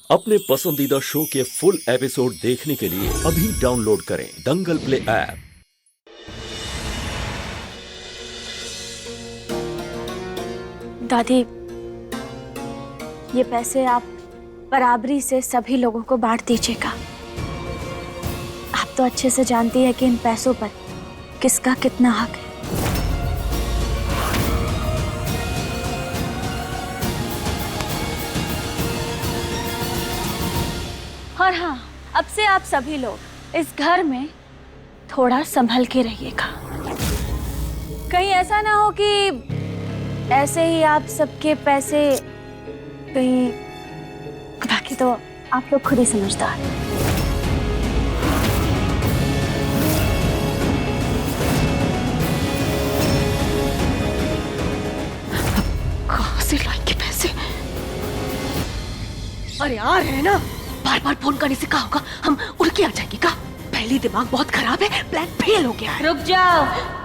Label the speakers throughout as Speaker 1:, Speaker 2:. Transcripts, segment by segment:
Speaker 1: अपने पसंदीदा शो के फुल एपिसोड देखने के लिए अभी डाउनलोड करें दंगल प्ले ऐप।
Speaker 2: दादी, ये पैसे आप बराबरी से सभी लोगों को बांट दीजिएगा। आप तो अच्छे से जानती है कि इन पैसों पर किसका कितना हक है। और हाँ, अब से आप सभी लोग इस घर में थोड़ा संभल के रहिएगा। कहीं ऐसा ना हो कि ऐसे ही आप सबके पैसे कहीं, बाकी तो आप लोग खुद ही समझदार हैं।
Speaker 3: कहाँ से लाएंगे पैसे? अरे यार है ना, बार बार फोन करने से कहा होगा हम उड़ के आ जाएंगे का? पहले दिमाग बहुत खराब है, प्लान फेल हो गया है।
Speaker 2: रुक जाओ।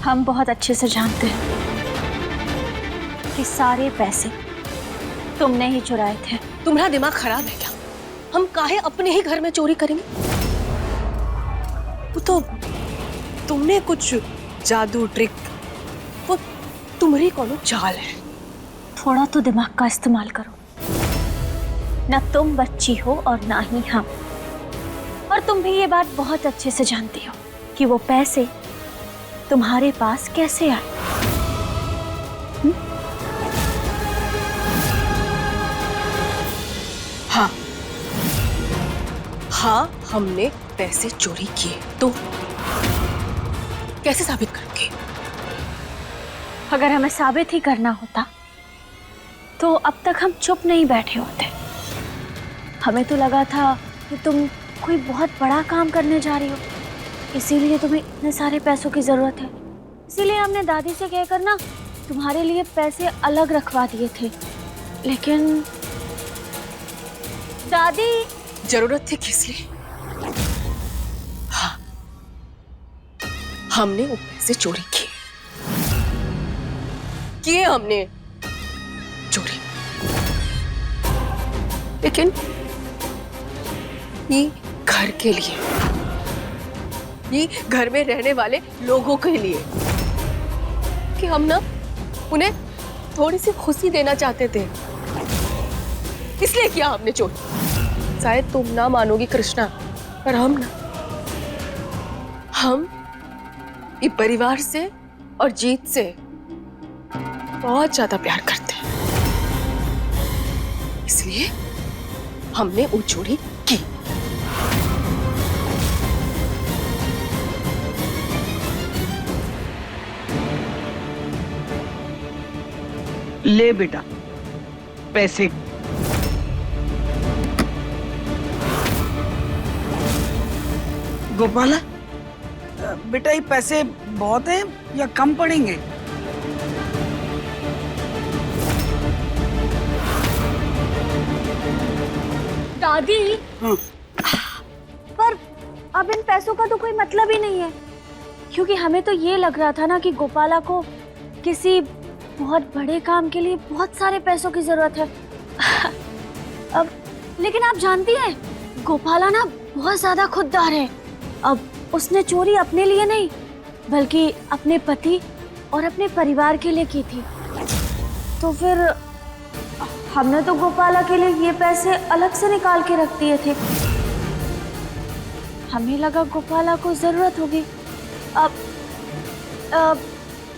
Speaker 2: हम बहुत अच्छे से जानते हैं कि सारे पैसे तुमने ही चुराए थे।
Speaker 3: तुम्हारा दिमाग खराब है क्या? हम काहे अपने ही घर में चोरी करेंगे? वो तो तुमने कुछ जादू ट्रिक, वो तुम्हारी कौन चाल है।
Speaker 2: थोड़ा तो दिमाग का इस्तेमाल करो। ना तुम बच्ची हो और ना ही हम। और तुम भी ये बात बहुत अच्छे से जानती हो कि वो पैसे तुम्हारे पास कैसे आए।
Speaker 3: हाँ हाँ, हमने पैसे चोरी किए। तो कैसे साबित करोगे?
Speaker 2: अगर हमें साबित ही करना होता तो अब तक हम चुप नहीं बैठे होते। हमें तो लगा था कि तुम कोई बहुत बड़ा काम करने जा रही हो, इसीलिए तुम्हें इतने सारे पैसों की जरूरत है। इसीलिए हमने दादी से कहकर ना तुम्हारे लिए पैसे अलग रखवा दिए थे। लेकिन दादी,
Speaker 3: जरूरत थी किस लिए? हाँ, हमने वो पैसे चोरी किए हमने चोरी। लेकिन ये घर के लिए, ये घर में रहने वाले लोगों के लिए, कि हम ना उन्हें थोड़ी सी खुशी देना चाहते थे, इसलिए किया हमने चोरी। शायद तुम ना मानोगी कृष्णा, पर हम ये परिवार से और जीत से बहुत ज्यादा प्यार करते हैं, इसलिए हमने वो चोरी की।
Speaker 4: ले बेटा पैसे। गोपाला, बेटा ये पैसे बहुत हैं या कम पड़ेंगे?
Speaker 2: दादी,
Speaker 4: हाँ।
Speaker 2: पर अब इन पैसों का तो कोई मतलब ही नहीं है, क्योंकि हमें तो ये लग रहा था ना कि गोपाला को किसी बहुत बड़े काम के लिए बहुत सारे पैसों की जरूरत है। अब लेकिन आप जानती हैं, गोपाला ना बहुत ज्यादा खुददार है। अब उसने चोरी अपने लिए नहीं बल्कि अपने पति और अपने परिवार के लिए की थी। तो फिर हमने तो गोपाला के लिए ये पैसे अलग से निकाल के रख दिए थे। हमें लगा गोपाला को जरूरत होगी। अब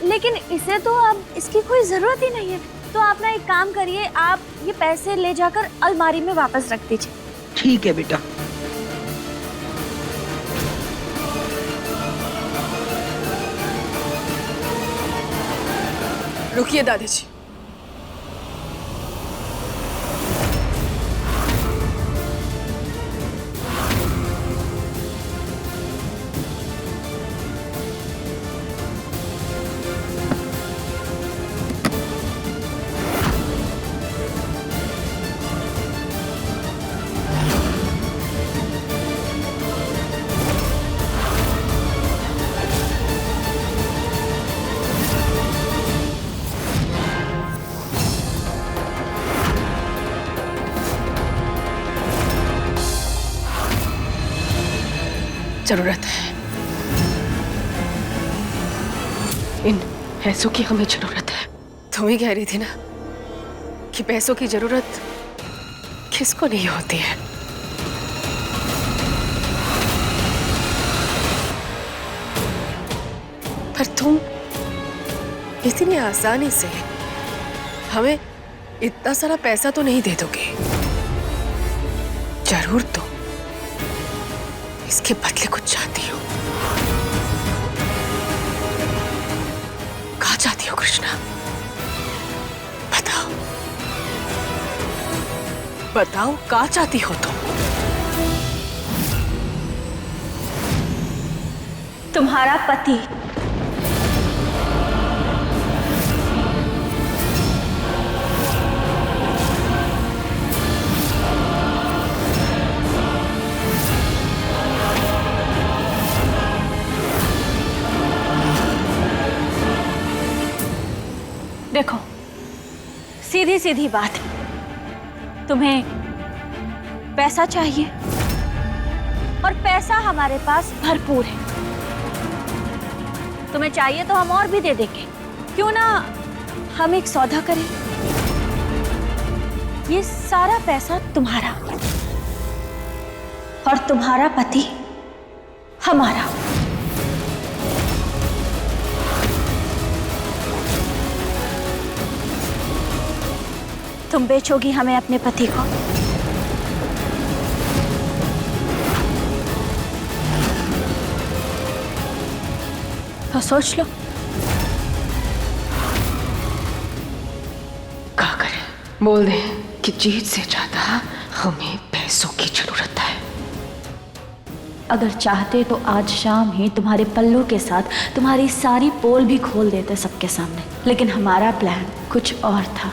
Speaker 2: लेकिन इसे तो अब इसकी कोई जरूरत ही नहीं है। तो आप ना एक काम करिए, आप ये पैसे ले जाकर अलमारी में वापस रख दीजिए।
Speaker 4: ठीक है बेटा।
Speaker 3: रुकिए दादी जी, जरूरत है। इन पैसों की हमें जरूरत है। तुम ही कह रही थी ना कि पैसों की जरूरत किसको नहीं होती है। पर तुम इतनी आसानी से हमें इतना सारा पैसा तो नहीं दे दोगे। जरूर तो इसके बदले कुछ चाहती हो। कहाँ चाहती हो कृष्णा? बताओ बताओ, कहाँ चाहती हो तुम?
Speaker 2: तुम्हारा पति। देखो, सीधी सीधी बात, तुम्हें पैसा चाहिए और पैसा हमारे पास भरपूर है। तुम्हें चाहिए तो हम और भी दे देंगे। क्यों ना हम एक सौदा करें? ये सारा पैसा तुम्हारा और तुम्हारा पति हमारा। तुम बेचोगी हमें अपने पति को? तो सोच लो।
Speaker 3: क्या करें? बोल दे कि जीत से ज्यादा हमें पैसों की जरूरत है।
Speaker 2: अगर चाहते तो आज शाम ही तुम्हारे पल्लों के साथ तुम्हारी सारी पोल भी खोल देते सबके सामने, लेकिन हमारा प्लान कुछ और था।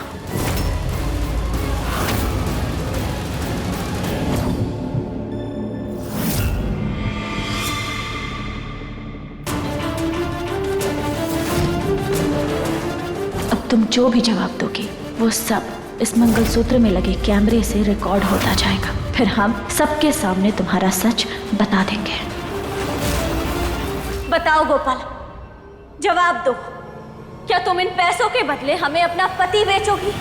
Speaker 2: तुम जो भी जवाब दोगी वो सब इस मंगलसूत्र में लगे कैमरे से रिकॉर्ड होता जाएगा। फिर हम सबके सामने तुम्हारा सच बता देंगे। बताओ गोपाल, जवाब दो। क्या तुम इन पैसों के बदले हमें अपना पति बेचोगी?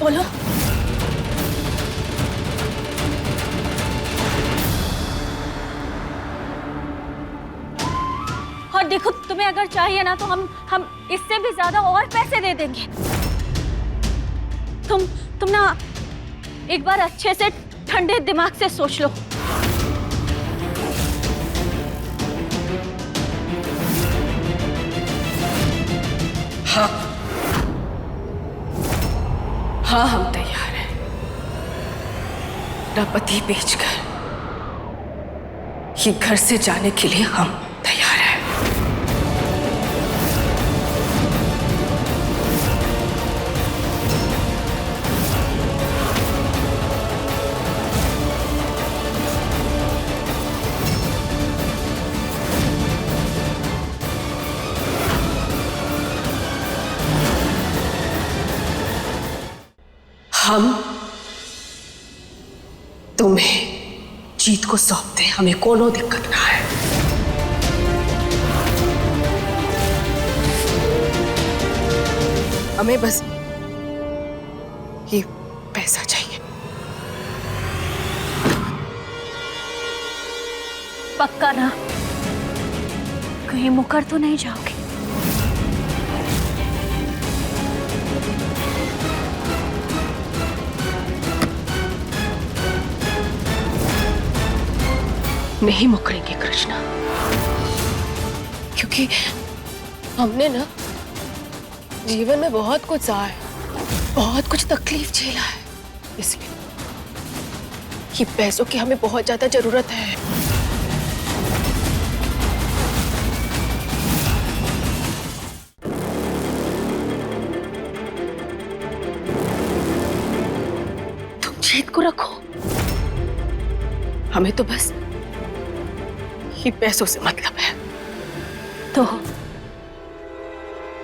Speaker 2: बोलो। और देखो, तुम्हें अगर चाहिए ना तो हम इससे भी ज्यादा और पैसे दे देंगे। तुम ना एक बार अच्छे से ठंडे दिमाग से सोच लो।
Speaker 3: हाँ, हम तैयार हैं। अपना पति बेचकर ये घर से जाने के लिए हम तैयार हैं। हम तुम्हें जीत को सौंपते, हमें कोनो दिक्कत ना है। हमें बस ये पैसा चाहिए।
Speaker 2: पक्का ना? कहीं मुकर तो नहीं जाओगे?
Speaker 3: नहीं मुकरेंगे कृष्णा, क्योंकि हमने ना जीवन में बहुत कुछ सहा है, बहुत कुछ तकलीफ झेला है, इसलिए ये पैसों की हमें बहुत ज्यादा जरूरत है। तुम जीत को रखो, हमें तो बस ही पैसों से मतलब है।
Speaker 2: तो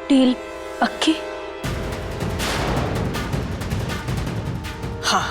Speaker 2: डील पक्की?
Speaker 3: हाँ,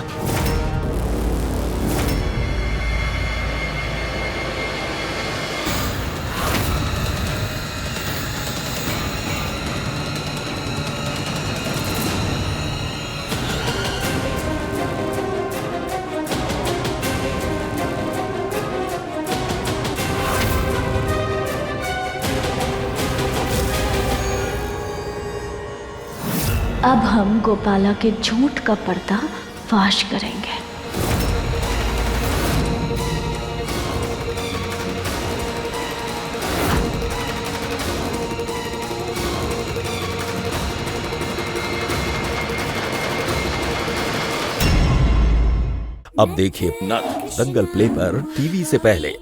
Speaker 2: अब हम गोपाला के झूठ का पर्दा फाश करेंगे।
Speaker 1: अब देखिए नथ दंगल प्ले पर टीवी से पहले।